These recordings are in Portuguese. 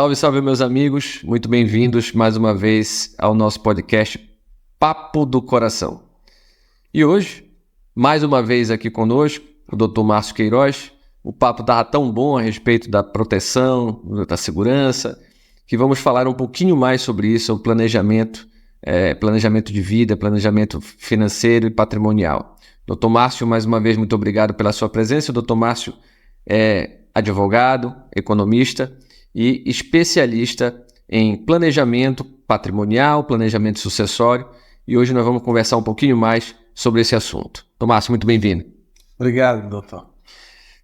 Salve, salve, meus amigos. Muito bem-vindos mais uma vez ao nosso podcast Papo do Coração. E hoje, mais uma vez aqui conosco, o Dr. Márcio Queiroz. O papo estava tão bom a respeito da proteção, da segurança, que vamos falar um pouquinho mais sobre isso, o planejamento de vida, planejamento financeiro e patrimonial. Dr. Márcio, mais uma vez, muito obrigado pela sua presença. O Dr. Márcio é advogado, economista e especialista em planejamento patrimonial, planejamento sucessório, e hoje nós vamos conversar um pouquinho mais sobre esse assunto. Dr. Márcio, muito bem-vindo. Obrigado, doutor.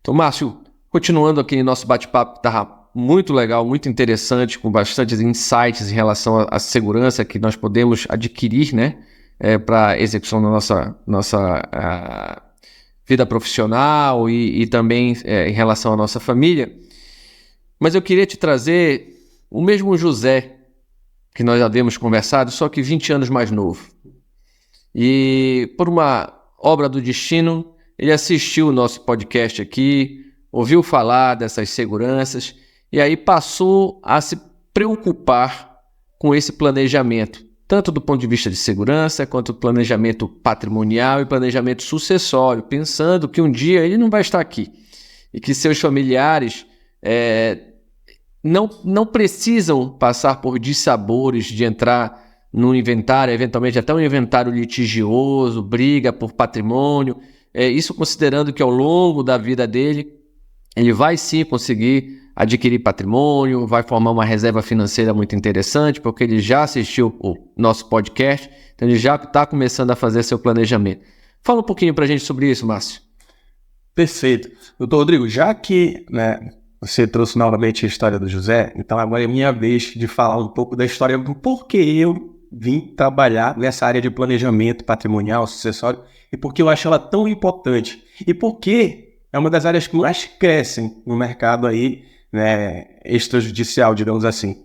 Então, Márcio, continuando aqui nosso bate-papo, estava muito legal, muito interessante, com bastantes insights em relação à segurança que nós podemos adquirir, né, para a execução da nossa vida profissional e também em relação à nossa família. Mas eu queria te trazer o mesmo José que nós já havíamos conversado, só que 20 anos mais novo. E por uma obra do destino, ele assistiu o nosso podcast aqui, ouviu falar dessas seguranças e aí passou a se preocupar com esse planejamento, tanto do ponto de vista de segurança, quanto do planejamento patrimonial e planejamento sucessório, pensando que um dia ele não vai estar aqui e que seus familiares não precisam passar por dissabores de entrar num inventário, eventualmente até um inventário litigioso, briga por patrimônio, isso considerando que ao longo da vida dele, ele vai sim conseguir adquirir patrimônio, vai formar uma reserva financeira muito interessante, porque ele já assistiu o nosso podcast, então ele já está começando a fazer seu planejamento. Fala um pouquinho para a gente sobre isso, Márcio. Perfeito. Doutor Rodrigo, já que você trouxe novamente a história do José, então agora é minha vez de falar um pouco da história do porquê eu vim trabalhar nessa área de planejamento patrimonial, sucessório, e porque eu acho ela tão importante. E porque é uma das áreas que mais crescem no mercado aí, extrajudicial, digamos assim.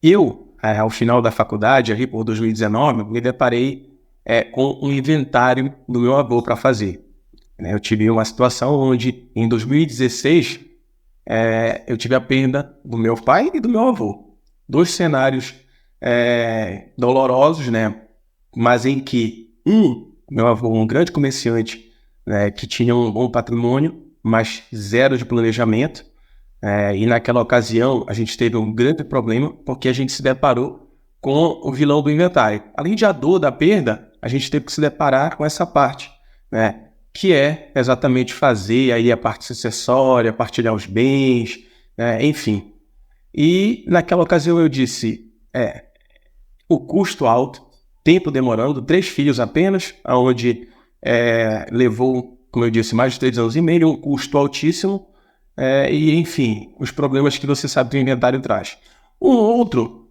Eu, ao final da faculdade, ali por 2019, me deparei com um inventário do meu avô para fazer. Eu tive uma situação onde, em 2016, eu tive a perda do meu pai e do meu avô. Dois cenários dolorosos, mas em que meu avô, um grande comerciante, que tinha um bom patrimônio, mas zero de planejamento, e naquela ocasião a gente teve um grande problema porque a gente se deparou com o vilão do inventário. Além de a dor da perda, a gente teve que se deparar com essa parte, que é exatamente fazer aí a parte sucessória, partilhar os bens, enfim. E naquela ocasião eu disse, o custo alto, tempo demorando, 3 filhos apenas, onde levou, como eu disse, mais de 3 anos e meio, um custo altíssimo, e enfim, os problemas que você sabe que o inventário traz. Um outro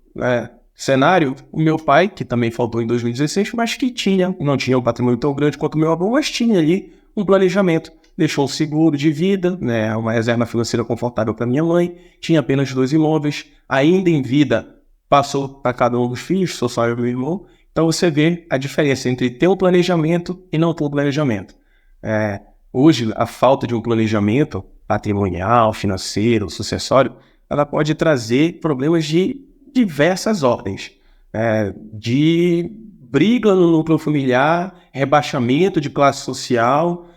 cenário, o meu pai, que também faltou em 2016, mas que não tinha um patrimônio tão grande quanto o meu avô, mas tinha ali um planejamento. Deixou um seguro de vida, uma reserva financeira confortável para minha mãe, tinha apenas 2 imóveis, ainda em vida passou para cada um dos filhos, sou só eu e meu irmão. Então você vê a diferença entre ter um planejamento e não ter um planejamento. Hoje, a falta de um planejamento patrimonial, financeiro, sucessório, ela pode trazer problemas de diversas ordens, de briga no núcleo familiar, rebaixamento de classe social,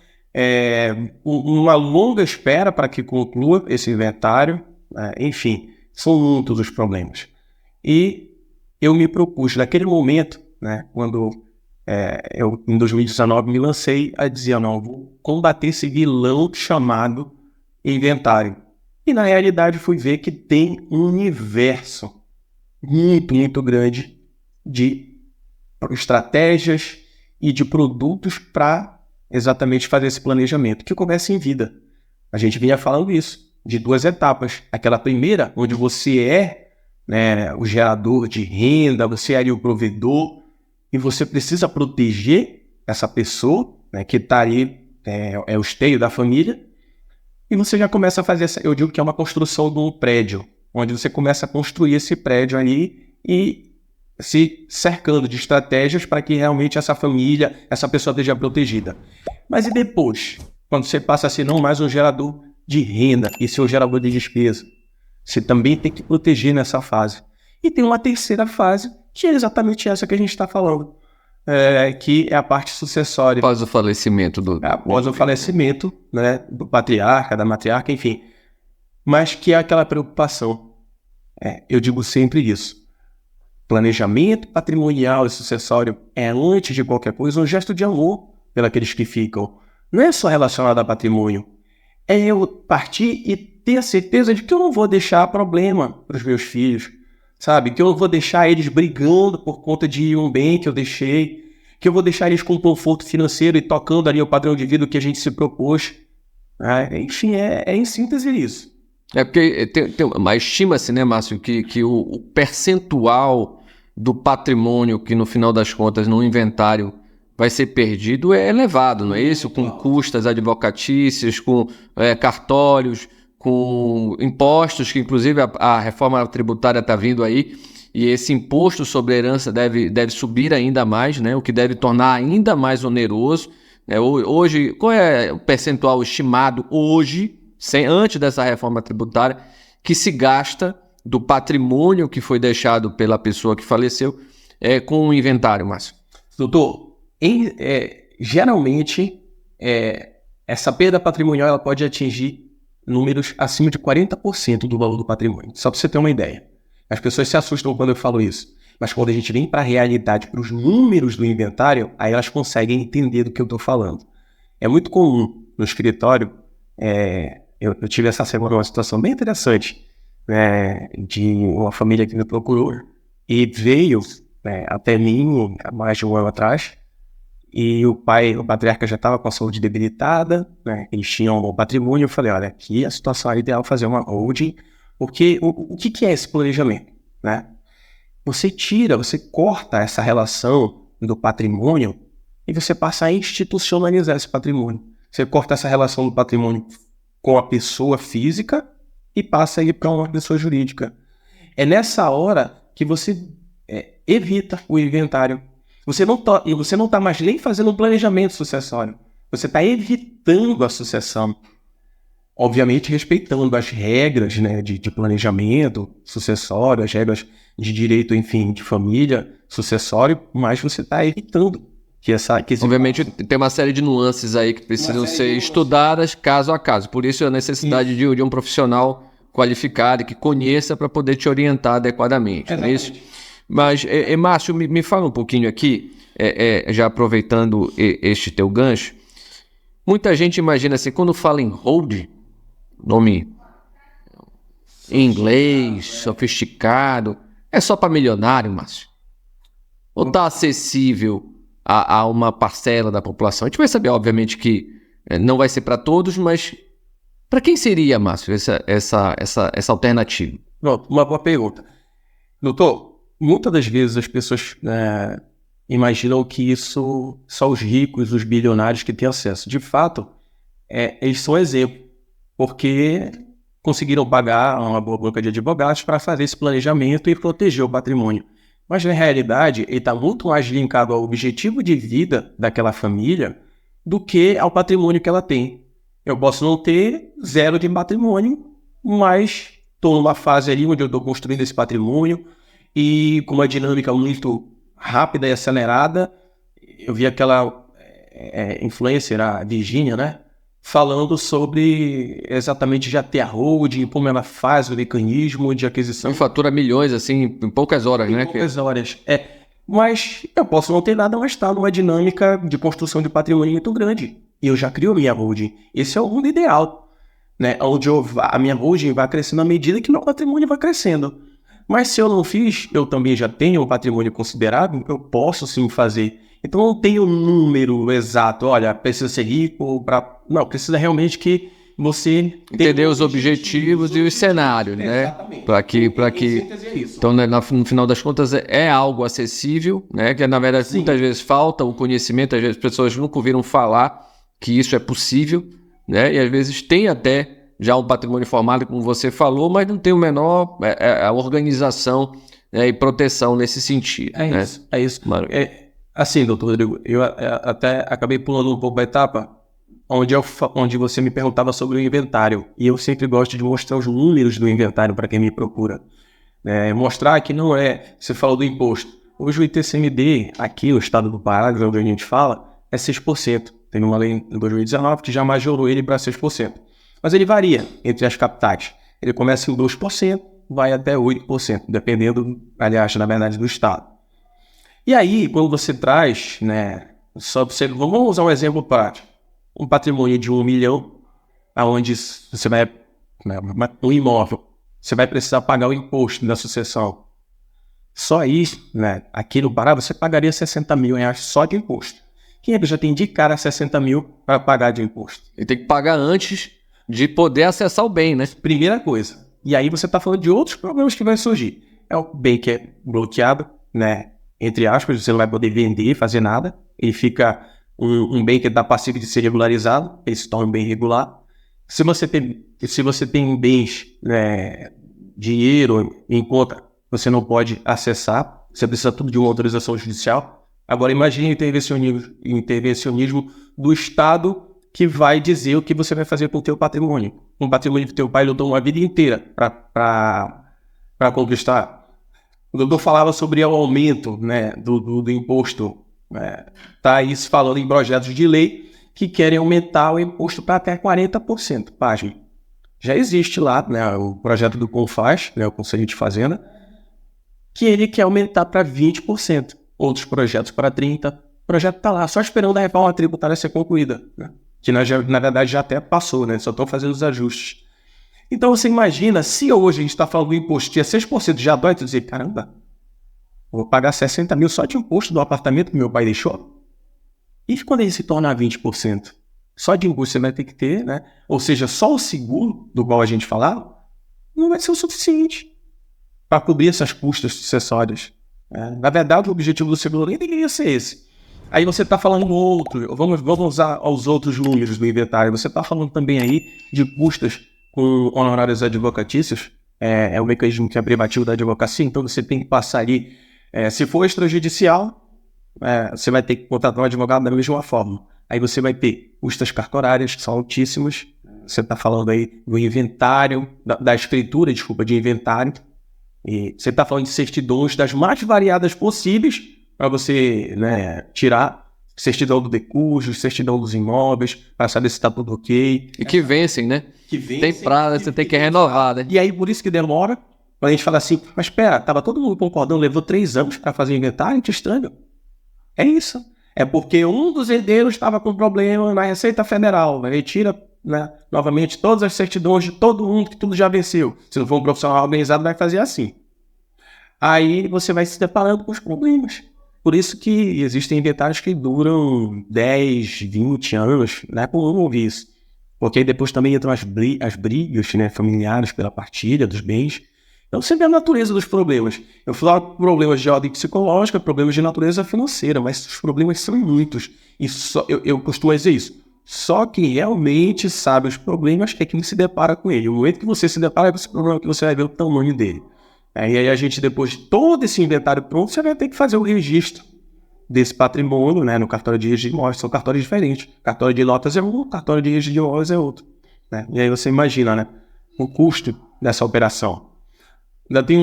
uma longa espera para que conclua esse inventário, enfim, são muitos os problemas. E eu me propus, naquele momento, quando eu, em 2019, me lancei a dizer, não, vou combater esse vilão chamado inventário. E, na realidade, fui ver que tem um universo muito, muito grande de estratégias e de produtos para exatamente fazer esse planejamento, que começa em vida. A gente vinha falando isso, de 2 etapas. Aquela primeira, onde você o gerador de renda, você é o provedor, e você precisa proteger essa pessoa, que está ali, o esteio da família, e você já começa a fazer eu digo que é uma construção de um prédio, onde você começa a construir esse prédio ali e se cercando de estratégias para que realmente essa família, essa pessoa esteja protegida. Mas e depois? Quando você passa a ser não mais um gerador de renda, e ser um gerador de despesa? Você também tem que proteger nessa fase. E tem uma terceira fase, que é exatamente essa que a gente está falando, que é a parte sucessória. Após o falecimento Após o falecimento, né, do patriarca, da matriarca, enfim. Mas que é aquela preocupação. Eu digo sempre isso. Planejamento patrimonial e sucessório é, antes de qualquer coisa, um gesto de amor pelos que ficam. Não é só relacionado a patrimônio. É eu partir e ter a certeza de que eu não vou deixar problema para os meus filhos, sabe? Que eu não vou deixar eles brigando por conta de um bem que eu deixei, que eu vou deixar eles com conforto financeiro e tocando ali o padrão de vida que a gente se propôs. Enfim, em síntese isso. Porque mas estima-se, né, Márcio, que o percentual do patrimônio que no final das contas no inventário vai ser perdido é elevado, não é isso? Com custas advocatícias, com cartórios, com impostos, que inclusive a reforma tributária está vindo aí, e esse imposto sobre a herança deve subir ainda mais, né? O que deve tornar ainda mais oneroso. Hoje, qual é o percentual estimado hoje, antes dessa reforma tributária, que se gasta do patrimônio que foi deixado pela pessoa que faleceu com o inventário, Márcio? Doutor, geralmente essa perda patrimonial ela pode atingir números acima de 40% do valor do patrimônio. Só para você ter uma ideia. As pessoas se assustam quando eu falo isso. Mas quando a gente vem para a realidade, para os números do inventário, aí elas conseguem entender do que eu estou falando. É muito comum no escritório. Eu tive essa semana uma situação bem interessante, de uma família que me procurou e veio até mim há mais de um ano atrás, e o patriarca já estava com a saúde debilitada, eles tinham um bom patrimônio. Eu falei, olha, aqui a situação é ideal fazer uma holding, porque o que é esse planejamento? Você corta essa relação do patrimônio e você passa a institucionalizar esse patrimônio. Você corta essa relação do patrimônio com a pessoa física e passa a ir para uma pessoa jurídica. É nessa hora que você evita o inventário. Você não está mais nem fazendo um planejamento sucessório. Você está evitando a sucessão. Obviamente respeitando as regras, né, de planejamento sucessório, as regras de direito, enfim, de família sucessório, mas você está evitando que Obviamente tem uma série de nuances aí que precisam ser estudadas caso a caso. Por isso a necessidade de um profissional qualificado que conheça para poder te orientar adequadamente. Não é isso? Mas, Márcio, me fala um pouquinho aqui, já aproveitando este teu gancho. Muita gente imagina assim, quando fala em hold, nome em inglês, sofisticado, é só para milionário, Márcio? Ou está acessível a uma parcela da população? A gente vai saber, obviamente, que não vai ser para todos, mas para quem seria, Márcio, essa alternativa? Pronto, uma boa pergunta. Doutor, muitas das vezes as pessoas imaginam que isso só os ricos, os bilionários que têm acesso. De fato, eles são exemplo, porque conseguiram pagar uma boa banca de advogados para fazer esse planejamento e proteger o patrimônio. Mas, na realidade, ele está muito mais linkado ao objetivo de vida daquela família do que ao patrimônio que ela tem. Eu posso não ter zero de patrimônio, mas estou numa fase ali onde eu estou construindo esse patrimônio e com uma dinâmica muito rápida e acelerada. Eu vi aquela influencer, a Virgínia, né? Falando sobre exatamente já ter a holding, como ela faz o mecanismo de aquisição. Fatura milhões, assim, em poucas horas, né? Em poucas horas, Mas eu posso não ter nada, mas estar numa dinâmica de construção de patrimônio muito grande. E eu já crio a minha holding. Esse é o mundo ideal, né? Onde a minha holding vai crescendo à medida que meu patrimônio vai crescendo. Mas se eu não fiz, eu também já tenho um patrimônio considerável, eu posso sim fazer. Então não tem um número exato, olha, precisa ser rico para... Não, precisa realmente que você... Entender os objetivos e os cenários, né? Para que... Então, no final das contas, é algo acessível, né? Que na verdade muitas vezes falta o conhecimento, às vezes as pessoas nunca ouviram falar que isso é possível, né? E às vezes tem até já um patrimônio formado, como você falou, mas não tem o menor a organização, né, e proteção nesse sentido. É isso. Assim, doutor Rodrigo, eu até acabei pulando um pouco a etapa, onde você me perguntava sobre o inventário. E eu sempre gosto de mostrar os números do inventário para quem me procura. Mostrar que não é... Você falou do imposto. Hoje o ITCMD, aqui no estado do Pará, onde a gente fala, é 6%. Tem uma lei em 2019 que já majorou ele para 6%. Mas ele varia entre as capitais. Ele começa em 2%, vai até 8%, dependendo, aliás, na verdade, do estado. E aí, quando você traz, né, vamos usar um exemplo prático. Um patrimônio de 1 milhão, onde você vai, um imóvel, você vai precisar pagar o imposto da sucessão. Só isso, né, aqui no Pará, você pagaria R$60 mil só de imposto. Quem é que já tem de cara R$60 mil para pagar de imposto? Ele tem que pagar antes de poder acessar o bem, né? Primeira coisa. E aí você está falando de outros problemas que vai surgir. É o bem que é bloqueado, né? Entre aspas, você não vai poder vender, fazer nada. Ele fica um bem que está passivo de ser regularizado, ele se torna um bem regular. Se você tem bens, né, dinheiro em conta, você não pode acessar, você precisa tudo de uma autorização judicial. Agora imagine o intervencionismo do Estado que vai dizer o que você vai fazer com o teu patrimônio. Um patrimônio que teu pai lutou uma vida inteira para conquistar. O doutor falava sobre o aumento, né, do imposto. Está aí se falando em projetos de lei que querem aumentar o imposto para até 40%. Página. Já existe lá, né, o projeto do CONFAZ, né, o Conselho de Fazenda, que ele quer aumentar para 20%. Outros projetos para 30%. O projeto está lá, só esperando a reforma tributária ser concluída, né? Que na verdade já até passou, né? Só estão fazendo os ajustes. Então você imagina, se hoje a gente está falando do imposto de 6%, já dói tu dizer, caramba, vou pagar 60 mil só de imposto do apartamento que meu pai deixou? E quando ele se tornar 20%? Só de imposto você vai ter que ter, né? Ou seja, só o seguro, do qual a gente falava, não vai ser o suficiente para cobrir essas custas sucessórias. Na verdade, o objetivo do seguro nem deveria ser esse. Aí você está falando outro, vamos usar os outros números do inventário. Você está falando também aí de custas com honorários advocatícios, é o mecanismo que é privativo da advocacia, então você tem que passar ali, se for extrajudicial, você vai ter que contratar um advogado da mesma forma. Aí você vai ter custas cartorárias, que são altíssimas. Você está falando aí do inventário, da escritura, de inventário. E você está falando de certidões das mais variadas possíveis para você, né, tirar certidão do decúbito, certidão dos imóveis, para saber se está tudo ok. E que vencem, né? Que vencem, tem prazo, você tem que renovar, né? E aí, por isso que demora, quando a gente fala assim, mas espera, estava todo mundo concordando, levou 3 anos para fazer o inventário, que estranho. É isso. É porque um dos herdeiros estava com problema na Receita Federal, né? Retira, né, novamente todas as certidões de todo mundo, que tudo já venceu. Se não for um profissional organizado, vai fazer assim. Aí você vai se deparando com os problemas. Por isso que existem inventários que duram 10, 20 anos, né? Comum ouvir isso. Porque aí depois também entram as brigas, né, familiares pela partilha dos bens. Então você vê a natureza dos problemas. Eu falo problemas de ordem psicológica, problemas de natureza financeira, mas os problemas são muitos. E eu costumo dizer isso. Só quem realmente sabe os problemas é quem se depara com ele. No momento que você se depara com esse problema, que você vai ver o tamanho dele. E aí a gente, depois de todo esse inventário pronto, você vai ter que fazer o registro desse patrimônio, né, no cartório de registro de imóveis. São cartórios diferentes. Cartório de notas é um, cartório de registro de imóveis é outro. Né? E aí você imagina, né, o custo dessa operação. Ainda tem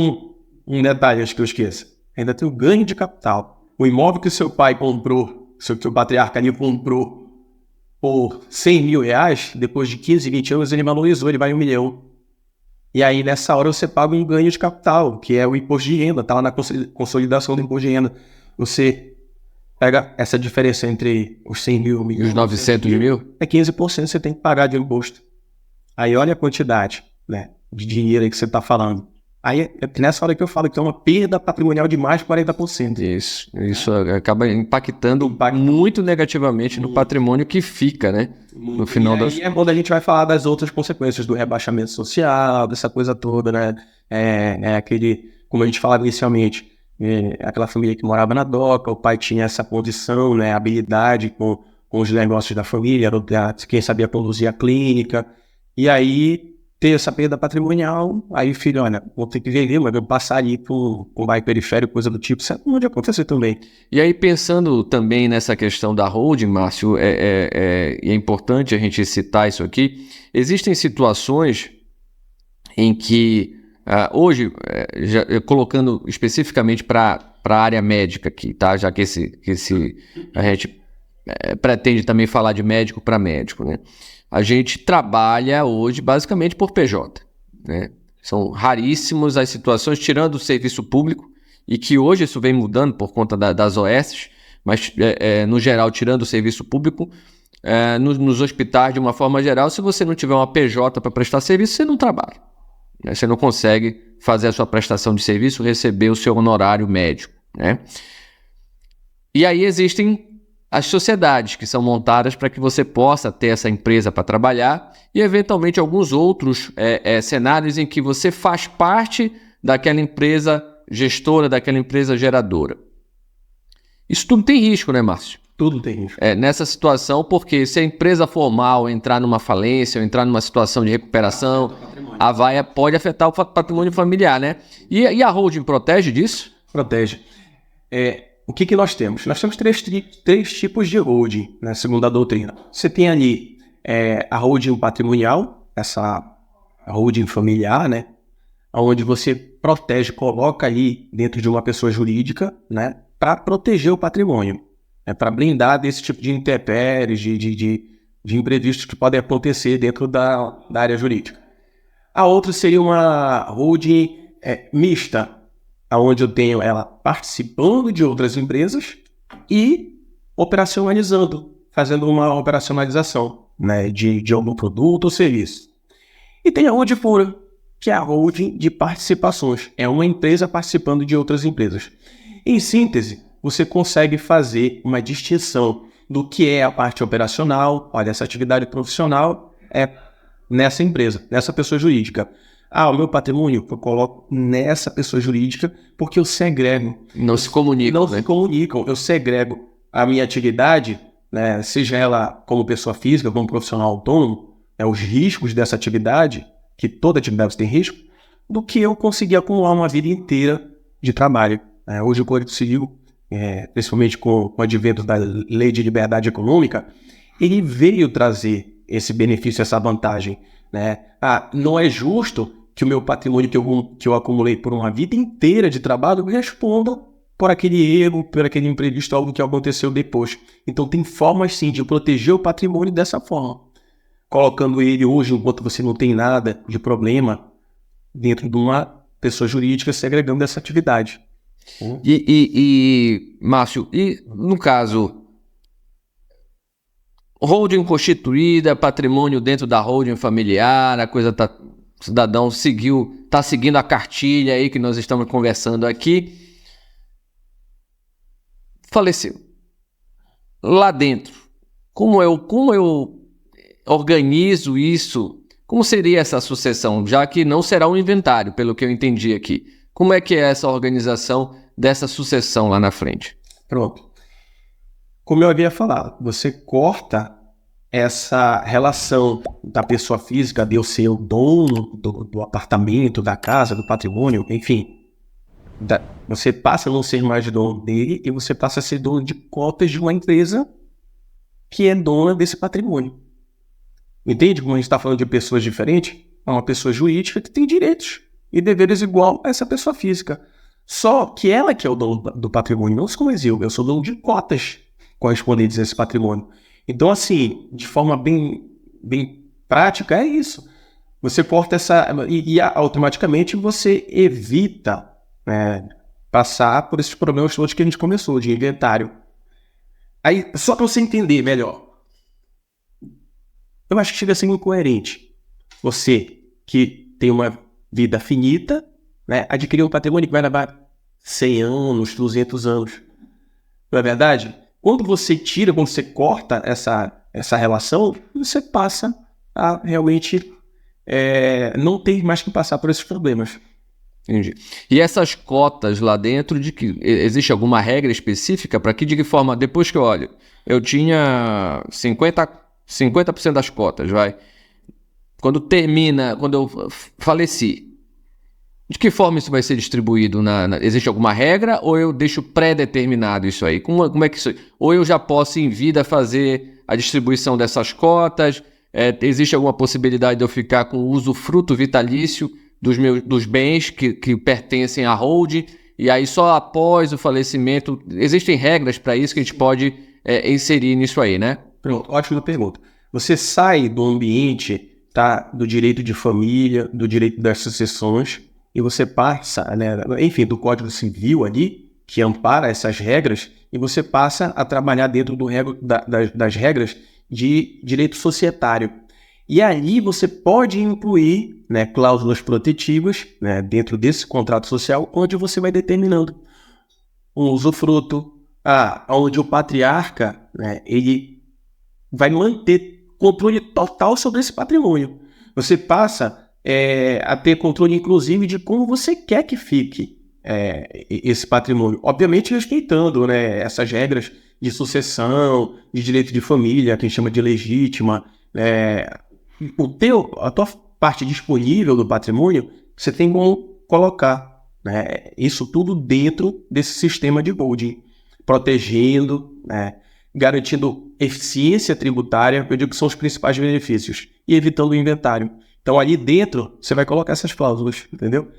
um detalhe, acho que eu esqueço. Ainda tem o ganho de capital. O imóvel que o seu pai comprou, que o patriarca ali comprou por 100 mil reais, depois de 15, 20 anos ele valorizou, ele vai 1 milhão. E aí, nessa hora, você paga um ganho de capital, que é o imposto de renda, está lá na consolidação do imposto de renda. Você pega essa diferença entre os 100 mil e os 900 mil, é 15% você tem que pagar de imposto. Aí olha a quantidade, né, de dinheiro aí que você está falando. Aí é nessa hora que eu falo que é uma perda patrimonial de mais de 40%. Isso acaba impactando muito negativamente no patrimônio que fica, né? No final das... é quando a gente vai falar das outras consequências do rebaixamento social, dessa coisa toda, né? Aquele, como a gente falava inicialmente, aquela família que morava na doca, o pai tinha essa condição, né, habilidade com os negócios da família, era quem sabia conduzir a clínica, e aí ter essa perda patrimonial, aí o filho, olha, vou ter que vender, mas vou passar ali para um bairro periférico, coisa do tipo, isso pode acontecer também. E aí, pensando também nessa questão da holding, Márcio, é importante a gente citar isso aqui, existem situações em que, hoje, colocando especificamente para a área médica aqui, tá? Já que a gente pretende também falar de médico para médico, né? A gente trabalha hoje basicamente por PJ, né? São raríssimos as situações, tirando o serviço público, e que hoje isso vem mudando por conta das OSs, mas no geral, tirando o serviço público, nos hospitais de uma forma geral, se você não tiver uma PJ para prestar serviço, você não trabalha, né? Você não consegue fazer a sua prestação de serviço, receber o seu honorário médico, né? E aí existem as sociedades que são montadas para que você possa ter essa empresa para trabalhar e, eventualmente, alguns outros cenários em que você faz parte daquela empresa gestora, daquela empresa geradora. Isso tudo tem risco, né, Márcio? Tudo tem risco. Nessa situação, porque se a empresa formal entrar numa falência ou entrar numa situação de recuperação, a vaia pode afetar o patrimônio familiar, né? E a holding protege disso? Protege. O que nós temos? Nós temos três tipos de holding, né, segundo a doutrina. Você tem ali a holding patrimonial, essa holding familiar, né, onde você protege, coloca ali dentro de uma pessoa jurídica, né, para proteger o patrimônio, para blindar desse tipo de intempéries, de imprevistos que podem acontecer dentro da área jurídica. A outra seria uma holding mista, onde eu tenho ela participando de outras empresas e operacionalizando, fazendo uma operacionalização, né, de algum produto ou serviço. E tem a holding pura, que é a holding de participações. É uma empresa participando de outras empresas. Em síntese, você consegue fazer uma distinção do que é a parte operacional, olha, essa atividade profissional é nessa empresa, nessa pessoa jurídica. O meu patrimônio eu coloco nessa pessoa jurídica porque eu segrego. Não se comunicam, Não se comunicam. Eu segrego a minha atividade, né, seja ela como pessoa física, como profissional autônomo, os riscos dessa atividade, que toda atividade tem risco, do que eu conseguir acumular uma vida inteira de trabalho. Hoje o Código Civil, principalmente com o advento da Lei de Liberdade Econômica, ele veio trazer esse benefício, essa vantagem, né? Não é justo que o meu patrimônio que eu acumulei por uma vida inteira de trabalho responda por aquele erro, por aquele imprevisto, algo que aconteceu depois. Então tem formas sim de proteger o patrimônio dessa forma, colocando ele hoje, enquanto você não tem nada de problema, dentro de uma pessoa jurídica, segregando essa atividade. Márcio, no caso, holding constituída, patrimônio dentro da holding familiar, a coisa tá... O cidadão está seguindo a cartilha aí que nós estamos conversando aqui. Faleceu. Lá dentro, como eu organizo isso? Como seria essa sucessão? Já que não será um inventário, pelo que eu entendi aqui. Como é que é essa organização dessa sucessão lá na frente? Pronto. Como eu havia falado, você corta essa relação da pessoa física de eu ser o dono do apartamento, da casa, do patrimônio, enfim. Você passa a não ser mais dono dele e você passa a ser dono de cotas de uma empresa que é dona desse patrimônio. Entende como a gente está falando de pessoas diferentes? É uma pessoa jurídica que tem direitos e deveres igual a essa pessoa física. Só que ela que é o dono do patrimônio, não sou eu sou dono de cotas correspondentes a esse patrimônio. Então, assim, de forma bem prática, é isso. Você corta essa... E automaticamente você evita passar por esses problemas todos que a gente começou, de inventário. Aí, só para você entender melhor, eu acho que chega a ser incoerente. Você, que tem uma vida finita, adquirir um patrimônio que vai levar 100 anos, 200 anos. Não é verdade? Quando você corta essa relação, você passa a realmente não ter mais que passar por esses problemas. Entendi. E essas cotas lá dentro, existe alguma regra específica para que, de que forma, depois que eu olho, eu tinha 50% das cotas, quando eu faleci, de que forma isso vai ser distribuído? Existe alguma regra ou eu deixo pré-determinado isso aí? Como é que isso... Ou eu já posso em vida fazer a distribuição dessas cotas? Existe alguma possibilidade de eu ficar com o usufruto vitalício dos bens que pertencem à holding? E aí só após o falecimento, existem regras para isso que a gente pode inserir nisso aí, né? Pronto, ótima pergunta. Você sai do ambiente, tá, do direito de família, do direito das sucessões, e você passa, né, enfim, do Código Civil ali, que ampara essas regras, e você passa a trabalhar dentro das regras de direito societário. E ali você pode incluir, né, cláusulas protetivas, né, dentro desse contrato social, onde você vai determinando um usufruto, onde o patriarca, né, ele vai manter controle total sobre esse patrimônio. Você passa a ter controle, inclusive, de como você quer que fique esse patrimônio. Obviamente, respeitando, né, essas regras de sucessão, de direito de família, que a gente chama de legítima. A tua parte disponível do patrimônio, você tem como colocar, né, isso tudo dentro desse sistema de holding, protegendo, né, garantindo eficiência tributária, eu digo que são os principais benefícios, e evitando o inventário. Então, ali dentro, você vai colocar essas cláusulas, entendeu?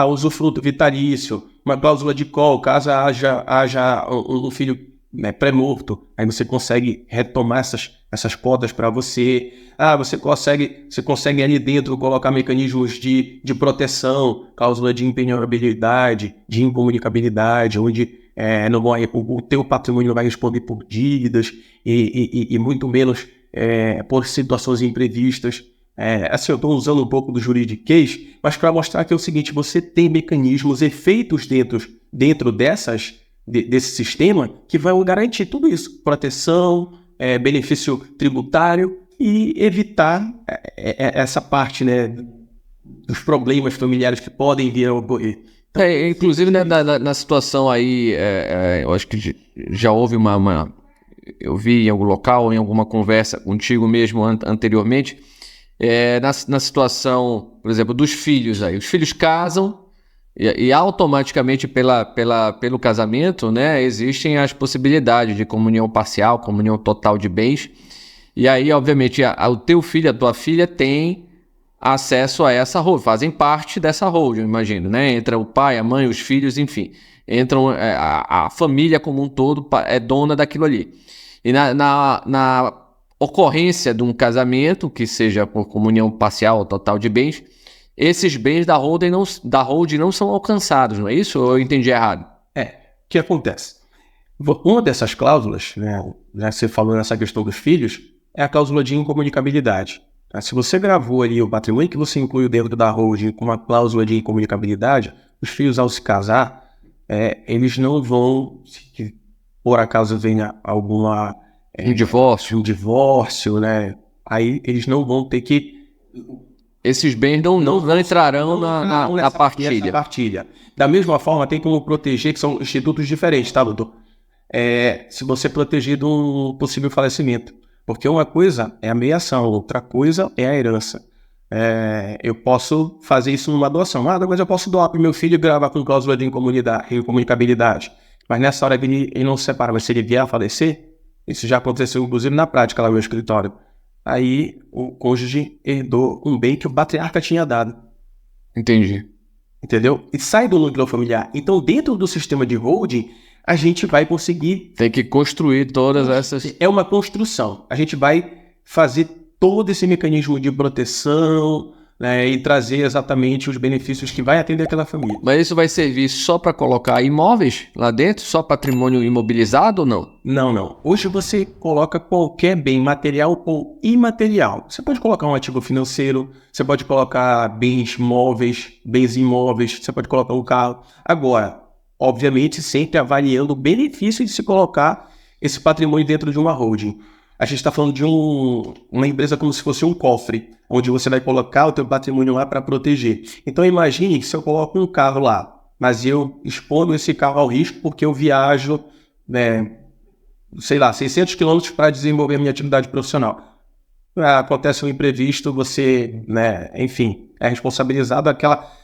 Usufruto vitalício, uma cláusula de call, caso haja um filho, né, pré-morto, aí você consegue retomar essas cotas para você. Você consegue ali dentro colocar mecanismos de proteção, cláusula de impenhorabilidade, de incomunicabilidade, onde o teu patrimônio não vai responder por dívidas e muito menos por situações imprevistas. Eu estou usando um pouco do juridiquês, mas para mostrar que é o seguinte, você tem mecanismos, efeitos dentro desse sistema que vão garantir tudo isso, proteção, benefício tributário e evitar essa parte, né, dos problemas familiares que podem vir a ocorrer. Então, inclusive, né, na situação aí, eu acho que já houve eu vi em algum local, em alguma conversa contigo mesmo anteriormente, na situação, por exemplo, dos filhos aí. Os filhos casam e automaticamente pelo casamento, né, existem as possibilidades de comunhão parcial, comunhão total de bens. E aí, obviamente, o teu filho, a tua filha tem acesso a essa holding, fazem parte dessa holding, eu imagino, né? Entra o pai, a mãe, os filhos, enfim. Entram, a família como um todo é dona daquilo ali. E na ocorrência de um casamento, que seja por comunhão parcial ou total de bens, esses bens da holding não são alcançados, não é isso? Ou eu entendi errado? O que acontece? Uma dessas cláusulas, né, você falou nessa questão dos filhos, é a cláusula de incomunicabilidade. Se você gravou ali o patrimônio que você incluiu dentro da holding com uma cláusula de incomunicabilidade, os filhos, ao se casar, eles não vão, se por acaso venha alguma... Um divórcio, né? Aí eles não vão ter que... Esses bens não entrarão na partilha. Da mesma forma, tem como proteger, que são institutos diferentes, tá, doutor? Se você proteger de um possível falecimento. Porque uma coisa é a meiação, outra coisa é a herança. Eu posso fazer isso numa doação. Mas eu posso doar para o meu filho e gravar com cláusula de incomunicabilidade. Mas nessa hora ele não se separa. Mas se ele vier a falecer, isso já aconteceu inclusive na prática lá no meu escritório. Aí o cônjuge herdou um bem que o patriarca tinha dado. Entendi. Entendeu? E sai do núcleo familiar. Então, dentro do sistema de holding, a gente vai conseguir... Tem que construir todas essas... É uma construção. A gente vai fazer todo esse mecanismo de proteção, né, e trazer exatamente os benefícios que vai atender aquela família. Mas isso vai servir só para colocar imóveis lá dentro? Só patrimônio imobilizado ou não? Não. Hoje você coloca qualquer bem material ou imaterial. Você pode colocar um ativo financeiro, você pode colocar bens móveis, bens imóveis, você pode colocar um carro. Agora, obviamente, sempre avaliando o benefício de se colocar esse patrimônio dentro de uma holding. A gente está falando de uma empresa como se fosse um cofre, onde você vai colocar o teu patrimônio lá para proteger. Então imagine que se eu coloco um carro lá, mas eu exponho esse carro ao risco porque eu viajo, 600 quilômetros para desenvolver a minha atividade profissional. acontece um imprevisto, você, né, enfim, é responsabilizado,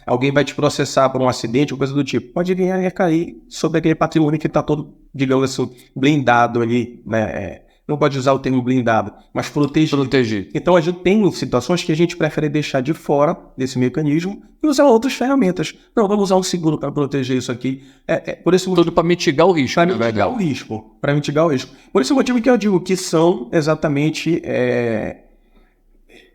alguém vai te processar por um acidente ou coisa do tipo. Pode vir a recair sobre aquele patrimônio que está todo, digamos assim, blindado ali, né? Não pode usar o termo blindado, mas protegido. Então, a gente tem situações que a gente prefere deixar de fora desse mecanismo e usar outras ferramentas. Não, vamos usar um seguro para proteger isso aqui. Por esse motivo, tudo para mitigar o risco. Para mitigar o risco. Por esse motivo que eu digo que são exatamente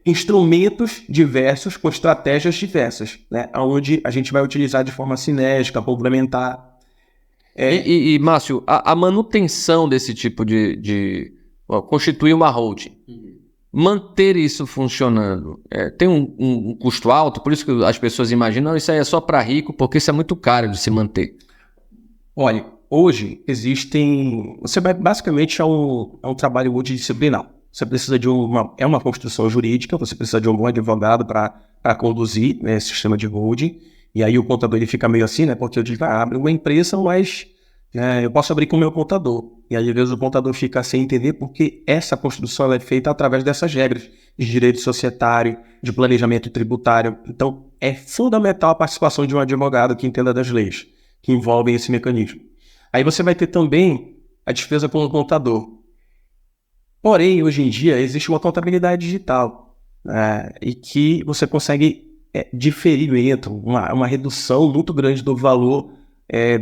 instrumentos diversos com estratégias diversas, né? Onde a gente vai utilizar de forma sinérgica, complementar. E Márcio, a manutenção desse tipo de constituir uma holding, manter isso funcionando, tem um custo alto, por isso que as pessoas imaginam, não, isso aí é só para rico, porque isso é muito caro de se manter. Olha, hoje existem... basicamente é um trabalho multidisciplinar. Você precisa de uma construção jurídica, você precisa de um bom advogado para conduzir, né, esse sistema de holding. E aí o contador ele fica meio assim, né? Porque eu digo, abre uma empresa, mas eu posso abrir com o meu contador. E aí, às vezes, o contador fica sem entender porque essa construção é feita através dessas regras de direito societário, de planejamento tributário. Então, é fundamental a participação de um advogado que entenda das leis que envolvem esse mecanismo. Aí você vai ter também a despesa com o contador. Porém, hoje em dia, existe uma contabilidade digital, e que você consegue diferimento, uma redução muito grande do valor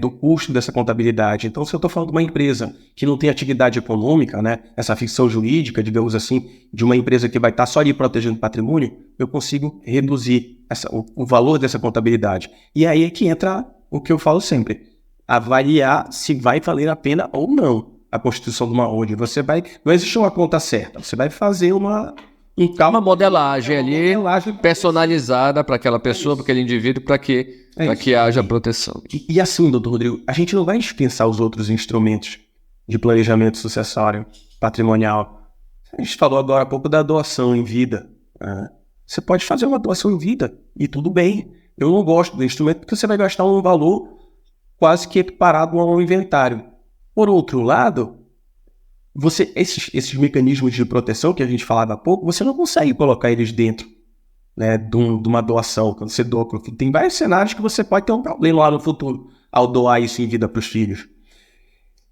do custo dessa contabilidade. Então, se eu estou falando de uma empresa que não tem atividade econômica, né, essa ficção jurídica, digamos assim, de uma empresa que vai estar só ali protegendo patrimônio, eu consigo reduzir o valor dessa contabilidade. E aí é que entra o que eu falo sempre, avaliar se vai valer a pena ou não a constituição de uma holding. Não existe uma conta certa, você vai fazer uma modelagem ali, personalizada para aquela pessoa, para aquele indivíduo, para que haja proteção. E assim, doutor Rodrigo, a gente não vai dispensar os outros instrumentos de planejamento sucessório, patrimonial. A gente falou agora há pouco da doação em vida. Você pode fazer uma doação em vida e tudo bem. Eu não gosto do instrumento porque você vai gastar um valor quase que equiparado ao inventário. Por outro lado, esses mecanismos de proteção que a gente falava há pouco, você não consegue colocar eles dentro, né, de uma doação. Quando você doa, tem vários cenários que você pode ter um problema lá no futuro ao doar isso em vida para os filhos.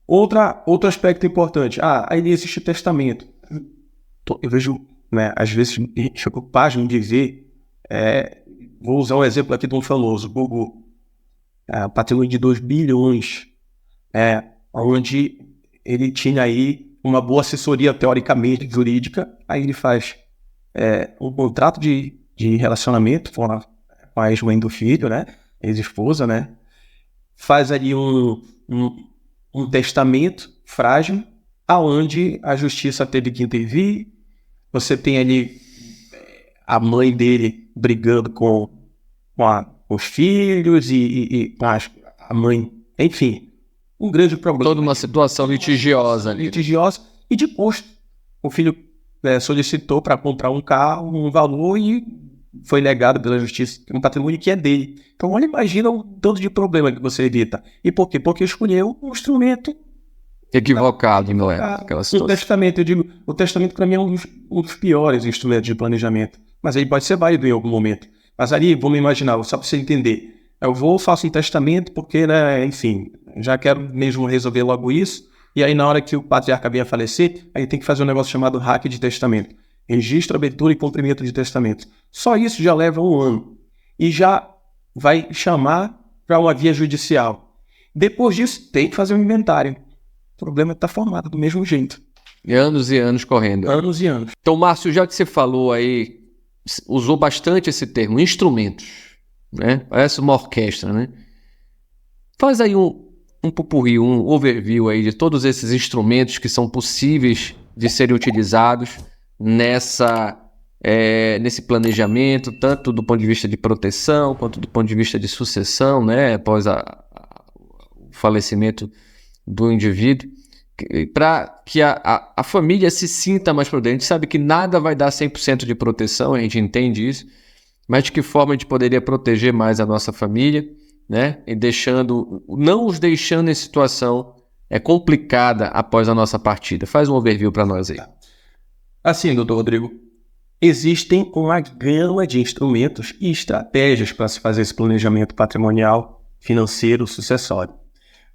Outro aspecto importante, aí existe o testamento. Eu vejo, né, às vezes, fico pasmo de ver, vou usar um exemplo aqui de um famoso, Gugu, patrimônio de 2 bilhões, onde ele tinha aí uma boa assessoria, teoricamente, jurídica, aí ele faz um contrato de relacionamento com a ex-mãe do filho, né, ex-esposa, né, faz ali um testamento frágil, aonde a justiça teve que intervir, você tem ali a mãe dele brigando com os filhos e a mãe, enfim, um grande problema. Toda uma situação litigiosa ali. E depois o filho solicitou para comprar um carro, um valor, e foi negado pela justiça, um patrimônio que é dele. Então, olha, imagina o tanto de problema que você evita. E por quê? Porque escolheu um instrumento equivocado, não é? Aquela situação. O testamento para mim é um dos piores instrumentos de planejamento, mas ele pode ser válido em algum momento. Mas ali, vamos imaginar, só para você entender, faço um testamento porque, né, enfim, já quero mesmo resolver logo isso, e aí na hora que o patriarca venha a falecer, aí tem que fazer um negócio chamado RAC de testamento. Registro, abertura e cumprimento de testamento. Só isso já leva 1 ano. E já vai chamar para uma via judicial. Depois disso, tem que fazer um inventário. O problema está formado do mesmo jeito. E anos correndo. Anos e anos. Então, Márcio, já que você falou aí, usou bastante esse termo, instrumentos, né? Parece uma orquestra, né? Faz aí um pupurri, um overview aí de todos esses instrumentos que são possíveis de serem utilizados nesse planejamento, tanto do ponto de vista de proteção, quanto do ponto de vista de sucessão, né? Após o falecimento do indivíduo, para que a família se sinta mais prudente. A gente sabe que nada vai dar 100% de proteção, a gente entende isso, mas de que forma a gente poderia proteger mais a nossa família, né? E não os deixando em situação complicada após a nossa partida. Faz um overview para nós aí. Assim, doutor Rodrigo, existem uma gama de instrumentos e estratégias para se fazer esse planejamento patrimonial, financeiro, sucessório.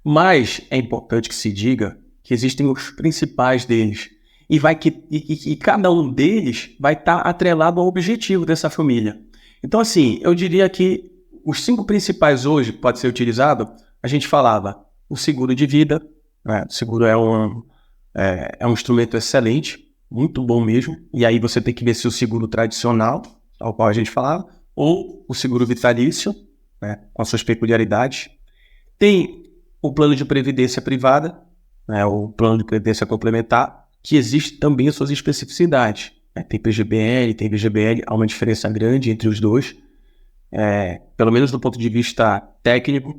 Mas é importante que se diga que existem os principais deles. E cada um deles vai estar atrelado ao objetivo dessa família. Então, assim, eu diria que os 5 principais hoje que pode ser utilizado, a gente falava o seguro de vida, né? O seguro é um instrumento excelente, muito bom mesmo. E aí você tem que ver se o seguro tradicional, ao qual a gente falava, ou o seguro vitalício, né? Com as suas peculiaridades. Tem o plano de previdência privada, né? O plano de previdência complementar, que existe também as suas especificidades. Tem PGBL, tem VGBL, há uma diferença grande entre os dois, pelo menos do ponto de vista técnico.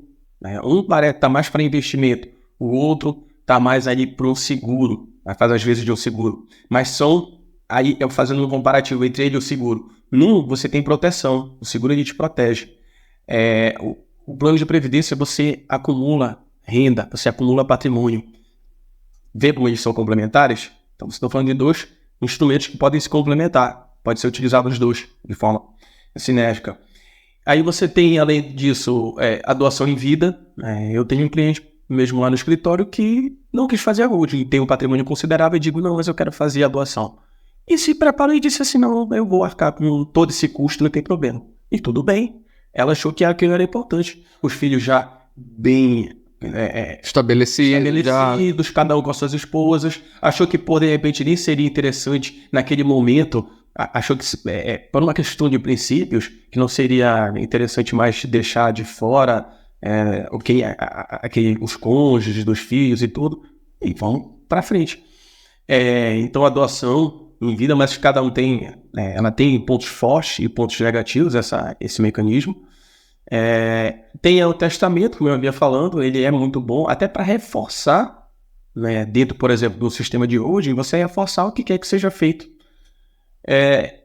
Um parece estar mais para investimento, o outro está mais ali para o seguro, faz às vezes de um seguro. Mas são, aí eu fazendo um comparativo entre ele e o seguro. Num, você tem proteção, o seguro ele te protege. O plano de previdência você acumula renda, você acumula patrimônio. Vê como eles são complementares? Então, você está falando de 2 instrumentos que podem se complementar. Pode ser utilizado os 2 de forma sinérgica. Aí você tem, além disso, a doação em vida. Eu tenho um cliente mesmo lá no escritório que não quis fazer a holding, tem um patrimônio considerável e digo, não, mas eu quero fazer a doação. E se preparou e disse assim, não, eu vou arcar com todo esse custo, não tem problema. E tudo bem. Ela achou que aquilo era importante. Os filhos já bem estabelecidos, cada um com as suas esposas, achou que, de repente, nem seria interessante naquele momento, achou que, por uma questão de princípios, que não seria interessante mais deixar de fora os cônjuges dos filhos e tudo, e vão para frente. Então, a doação em vida, mas cada um tem, ela tem pontos fortes e pontos negativos, esse mecanismo. Tem o testamento, como eu havia falando, ele é muito bom, até para reforçar, né, dentro, por exemplo, do sistema de holding, você reforçar o que quer que seja feito.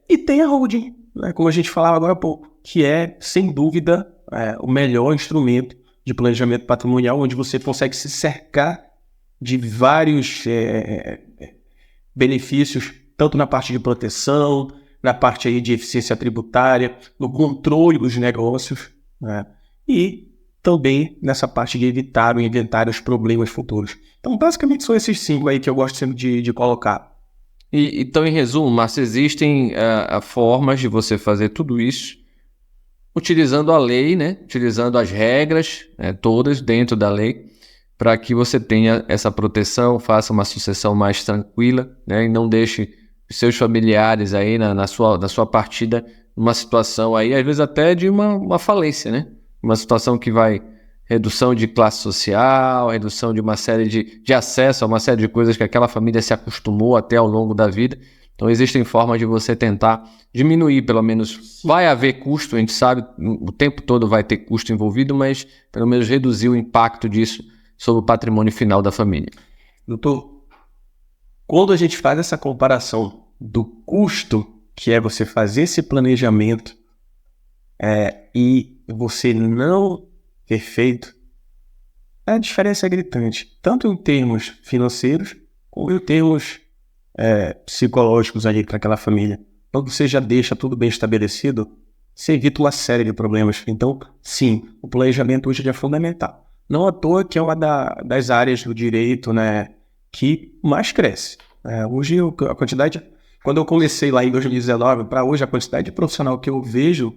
E tem a holding, né, como a gente falava agora há pouco, que é, sem dúvida, o melhor instrumento de planejamento patrimonial, onde você consegue se cercar de vários benefícios, tanto na parte de proteção, na parte aí de eficiência tributária, no controle dos negócios, né? E também nessa parte de evitar ou inventar os problemas futuros. Então, basicamente, são esses 5 aí que eu gosto sempre de colocar. Então, em resumo, Márcio, existem formas de você fazer tudo isso utilizando a lei, né? Utilizando as regras, todas dentro da lei, para que você tenha essa proteção, faça uma sucessão mais tranquila, né? E não deixe os seus familiares aí na sua partida numa situação aí, às vezes até de uma falência, né? Uma situação que vai redução de classe social, redução de uma série de acesso a uma série de coisas que aquela família se acostumou até ao longo da vida. Então existem formas de você tentar diminuir, pelo menos vai haver custo, a gente sabe, o tempo todo vai ter custo envolvido, mas pelo menos reduzir o impacto disso sobre o patrimônio final da família. Doutor, quando a gente faz essa comparação do custo que é você fazer esse planejamento e você não ter feito, a diferença é gritante, tanto em termos financeiros como em termos psicológicos ali para aquela família. Quando você já deixa tudo bem estabelecido, você evita uma série de problemas. Então, sim, o planejamento hoje é fundamental. Não à toa que é uma das áreas do direito, né, que mais cresce. Hoje a quantidade... Quando eu comecei lá em 2019, para hoje, a quantidade de profissional que eu vejo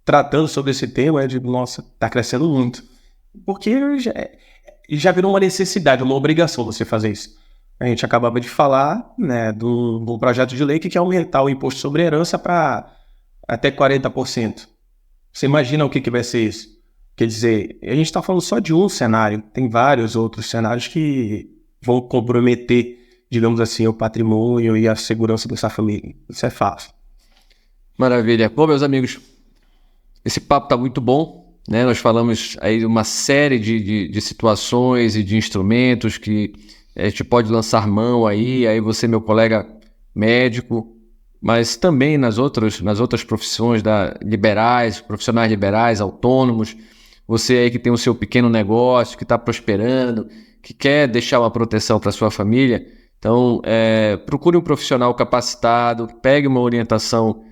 tratando sobre esse tema é de, nossa, está crescendo muito. Porque já virou uma necessidade, uma obrigação você fazer isso. A gente acabava de falar, né, do projeto de lei que quer aumentar o imposto sobre herança para até 40%. Você imagina o que vai ser isso? Quer dizer, a gente está falando só de um cenário, tem vários outros cenários que vão comprometer, digamos assim, o patrimônio e a segurança dessa família. Isso é fácil. Maravilha. Bom, meus amigos, esse papo está muito bom, né? Nós falamos aí de uma série de situações e de instrumentos que a gente pode lançar mão aí você, meu colega médico, mas também nas outras profissões profissionais liberais, autônomos, você aí que tem o seu pequeno negócio, que está prosperando, que quer deixar uma proteção para sua família, Então, procure um profissional capacitado, pegue uma orientação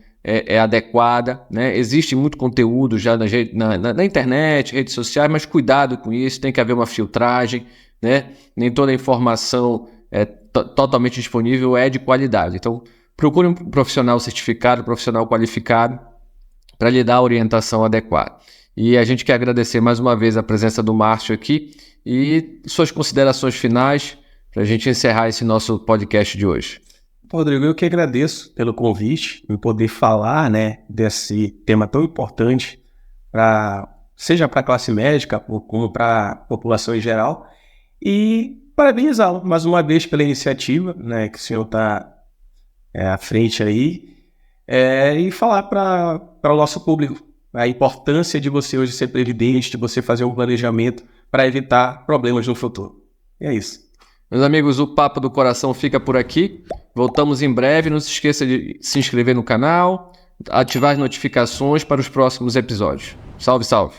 adequada, né? Existe muito conteúdo já na internet, redes sociais, mas cuidado com isso, tem que haver uma filtragem, né? Nem toda a informação totalmente disponível é de qualidade. Então, procure um profissional certificado, um profissional qualificado para lhe dar a orientação adequada. E a gente quer agradecer mais uma vez a presença do Márcio aqui e suas considerações finais para a gente encerrar esse nosso podcast de hoje. Rodrigo, eu que agradeço pelo convite, em poder falar, né, desse tema tão importante, seja para a classe médica como para a população em geral. E parabenizá-lo mais uma vez pela iniciativa, né, que o senhor está à frente aí, e falar para o nosso público a importância de você hoje ser previdente, de você fazer um planejamento para evitar problemas no futuro. E é isso. Meus amigos, o Papo do Coração fica por aqui. Voltamos em breve. Não se esqueça de se inscrever no canal, ativar as notificações para os próximos episódios. Salve, salve!